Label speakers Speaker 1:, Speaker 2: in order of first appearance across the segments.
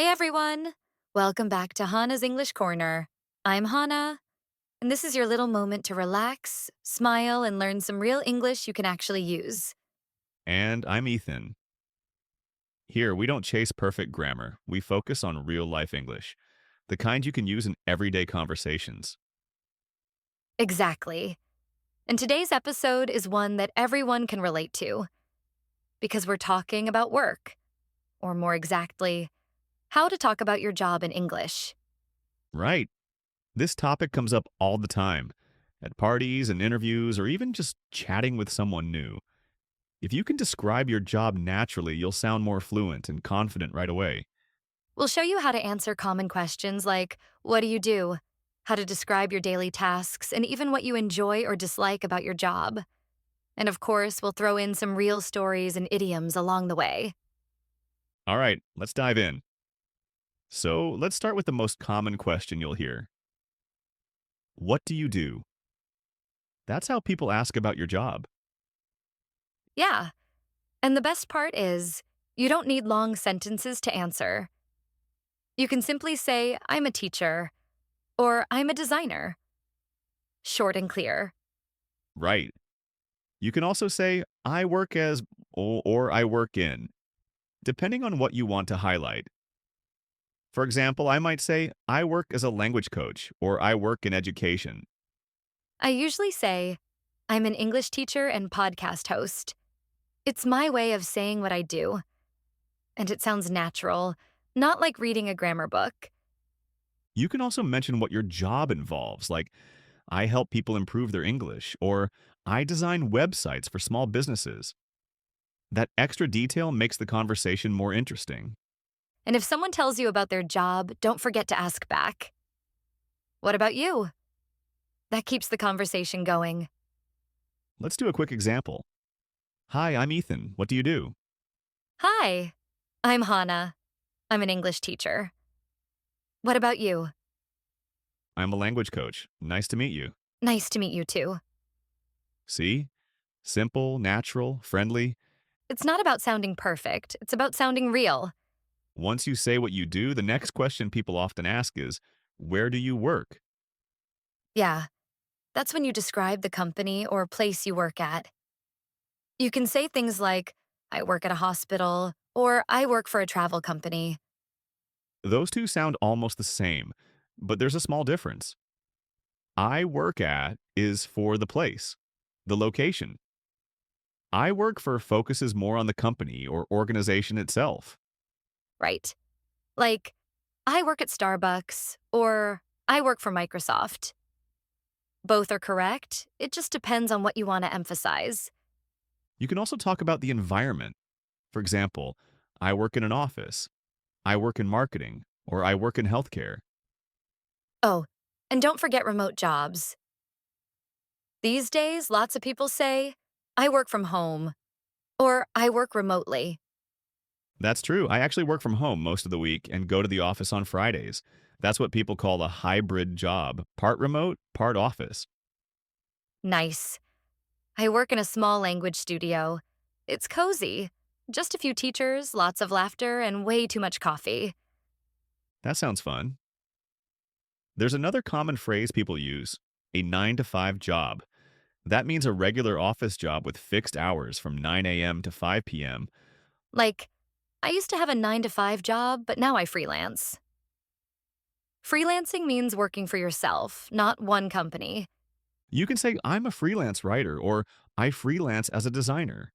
Speaker 1: Hey everyone! Welcome back to Hana's English Corner. I'm Hana, and this is your little moment to relax, smile, and learn some real English you can actually use.
Speaker 2: And I'm Ethan. Here, we don't chase perfect grammar. We focus on real life English, the kind you can use in everyday conversations.
Speaker 1: Exactly. And today's episode is one that everyone can relate to, because we're talking about work, or more exactly, how to talk about your job in English.
Speaker 2: Right. This topic comes up all the time at parties and interviews, or even just chatting with someone new. If you can describe your job naturally, you'll sound more fluent and confident right away.
Speaker 1: We'll show you how to answer common questions like, what do you do? How to describe your daily tasks, and even what you enjoy or dislike about your job. And of course, we'll throw in some real stories and idioms along the way.
Speaker 2: All right, let's dive in. So let's start with the most common question you'll hear. What do you do? That's how people ask about your job.
Speaker 1: Yeah, and the best part is, you don't need long sentences to answer. You can simply say, I'm a teacher, or I'm a designer. Short and clear.
Speaker 2: Right. You can also say, I work as or I work in, depending on what you want to highlight. For example, I might say, I work as a language coach or I work in education.
Speaker 1: I usually say, I'm an English teacher and podcast host. It's my way of saying what I do, and it sounds natural, not like reading a grammar book.
Speaker 2: You can also mention what your job involves, like, I help people improve their English or I design websites for small businesses. That extra detail makes the conversation more interesting.
Speaker 1: And if someone tells you about their job, don't forget to ask back. What about you? That keeps the conversation going.
Speaker 2: Let's do a quick example. Hi, I'm Ethan. What do you do?
Speaker 1: Hi, I'm Hana. I'm an English teacher. What about you?
Speaker 2: I'm a language coach. Nice to meet you.
Speaker 1: Nice to meet you too.
Speaker 2: See? Simple, natural, friendly.
Speaker 1: It's not about sounding perfect, it's about sounding real.
Speaker 2: Once you say what you do, the next question people often ask is, where do you work?
Speaker 1: Yeah, that's when you describe the company or place you work at. You can say things like, I work at a hospital, or I work for a travel company.
Speaker 2: Those two sound almost the same, but there's a small difference. I work at is for the place, the location. I work for focuses more on the company or organization itself.
Speaker 1: Right. Like, I work at Starbucks, or I work for Microsoft. Both are correct, it just depends on what you want to emphasize.
Speaker 2: You can also talk about the environment. For example, I work in an office, I work in marketing, or I work in healthcare.
Speaker 1: Oh, and don't forget remote jobs. These days, lots of people say, I work from home, or I work remotely.
Speaker 2: That's true. I actually work from home most of the week and go to the office on Fridays. That's what people call a hybrid job, part remote, part office.
Speaker 1: Nice. I work in a small language studio. It's cozy. Just a few teachers, lots of laughter, and way too much coffee.
Speaker 2: That sounds fun. There's another common phrase people use, a 9 to 5 job. That means a regular office job with fixed hours from 9 a.m. to 5 p.m.
Speaker 1: Like, I used to have a 9 to 5 job, but now I freelance. Freelancing means working for yourself, not one company.
Speaker 2: You can say, I'm a freelance writer or I freelance as a designer.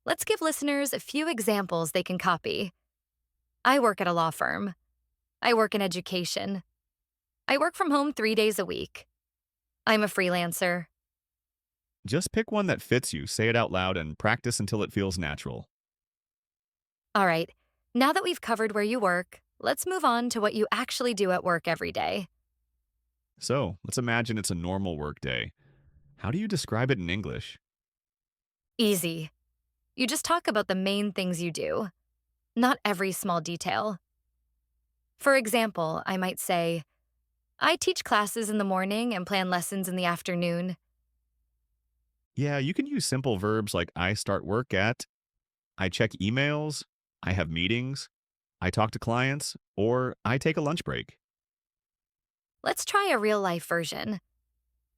Speaker 1: Let's give listeners a few examples they can copy. I work at a law firm. I work in education. I work from home 3 days a week. I'm a freelancer.
Speaker 2: Just pick one that fits you, say it out loud, and practice until it feels natural.
Speaker 1: All right, now that we've covered where you work, let's move on to what you actually do at work every day.
Speaker 2: So let's imagine it's a normal work day. How do you describe it in English?
Speaker 1: Easy. You just talk about the main things you do, not every small detail. For example, I might say, I teach classes in the morning and plan lessons in the afternoon.
Speaker 2: Yeah, you can use simple verbs like I start work at, I check emails, I have meetings. I talk to clients, or I take a lunch break.
Speaker 1: Let's try a real life version.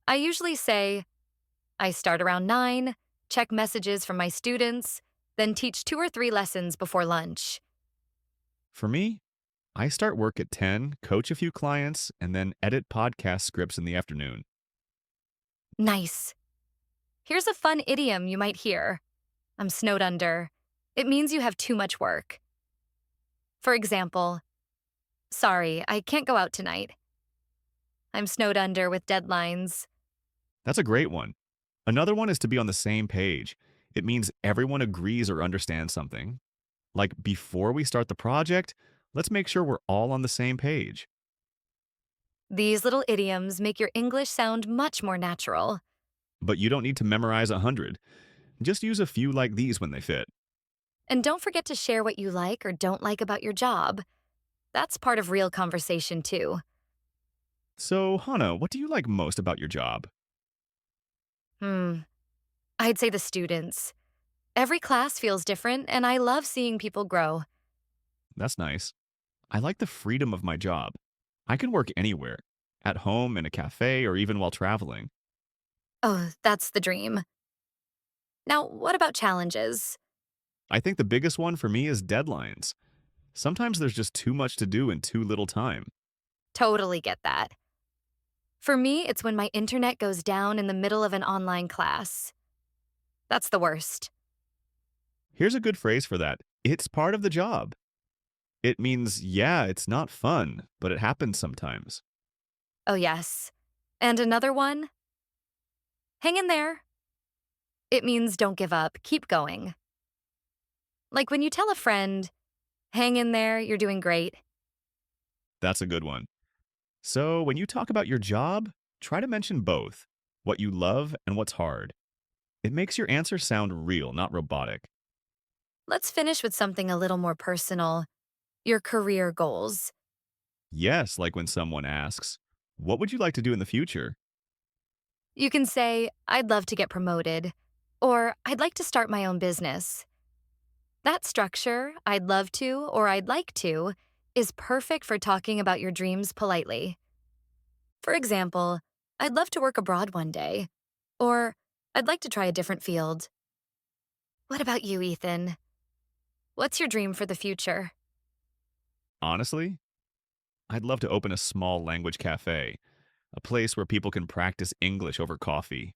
Speaker 1: I usually say, I start around 9, check messages from my students, then teach 2 or 3 lessons before lunch.
Speaker 2: For me, I start work at 10, coach a few clients, and then edit podcast scripts in the afternoon.
Speaker 1: Nice. Here's a fun idiom you might hear: I'm snowed under. It means you have too much work. For example, sorry, I can't go out tonight. I'm snowed under with deadlines.
Speaker 2: That's a great one. Another one is to be on the same page. It means everyone agrees or understands something. Like before we start the project, let's make sure we're all on the same page.
Speaker 1: These little idioms make your English sound much more natural.
Speaker 2: But you don't need to memorize 100. Just use a few like these when they fit.
Speaker 1: And don't forget to share what you like or don't like about your job. That's part of real conversation, too.
Speaker 2: So, Hana, what do you like most about your job?
Speaker 1: Hmm, I'd say the students. Every class feels different, and I love seeing people grow.
Speaker 2: That's nice. I like the freedom of my job. I can work anywhere, at home, in a cafe, or even while traveling.
Speaker 1: Oh, that's the dream. Now, what about challenges?
Speaker 2: I think the biggest one for me is deadlines. Sometimes there's just too much to do in too little time.
Speaker 1: Totally get that. For me, it's when my internet goes down in the middle of an online class. That's the worst.
Speaker 2: Here's a good phrase for that: it's part of the job. It means, yeah, it's not fun, but it happens sometimes.
Speaker 1: Oh, yes. And another one? Hang in there. It means don't give up, keep going. Like when you tell a friend, hang in there, you're doing great.
Speaker 2: That's a good one. So, when you talk about your job, try to mention both what you love and what's hard. It makes your answer sound real, not robotic.
Speaker 1: Let's finish with something a little more personal: your career goals.
Speaker 2: Yes, like when someone asks, what would you like to do in the future?
Speaker 1: You can say, I'd love to get promoted, or I'd like to start my own business. That structure, I'd love to or I'd like to, is perfect for talking about your dreams politely. For example, I'd love to work abroad one day, or I'd like to try a different field. What about you, Ethan? What's your dream for the future?
Speaker 2: Honestly, I'd love to open a small language cafe, a place where people can practice English over coffee.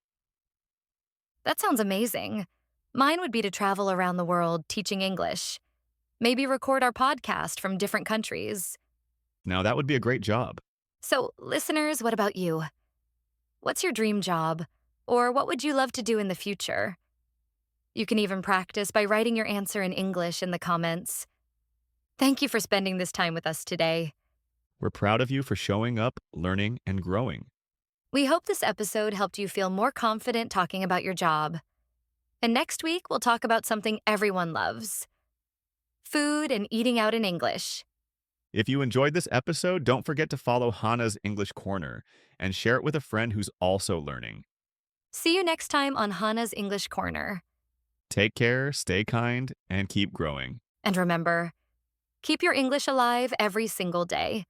Speaker 1: That sounds amazing. Mine would be to travel around the world teaching English. Maybe record our podcast from different countries.
Speaker 2: Now, that would be a great job.
Speaker 1: So, listeners, what about you? What's your dream job? Or what would you love to do in the future? You can even practice by writing your answer in English in the comments. Thank you for spending this time with us today.
Speaker 2: We're proud of you for showing up, learning, and growing.
Speaker 1: We hope this episode helped you feel more confident talking about your job. And next week, we'll talk about something everyone loves: food and eating out in English.
Speaker 2: If you enjoyed this episode, don't forget to follow Hana's English Corner and share it with a friend who's also learning.
Speaker 1: See you next time on Hana's English Corner.
Speaker 2: Take care, stay kind, and keep growing.
Speaker 1: And remember, keep your English alive every single day.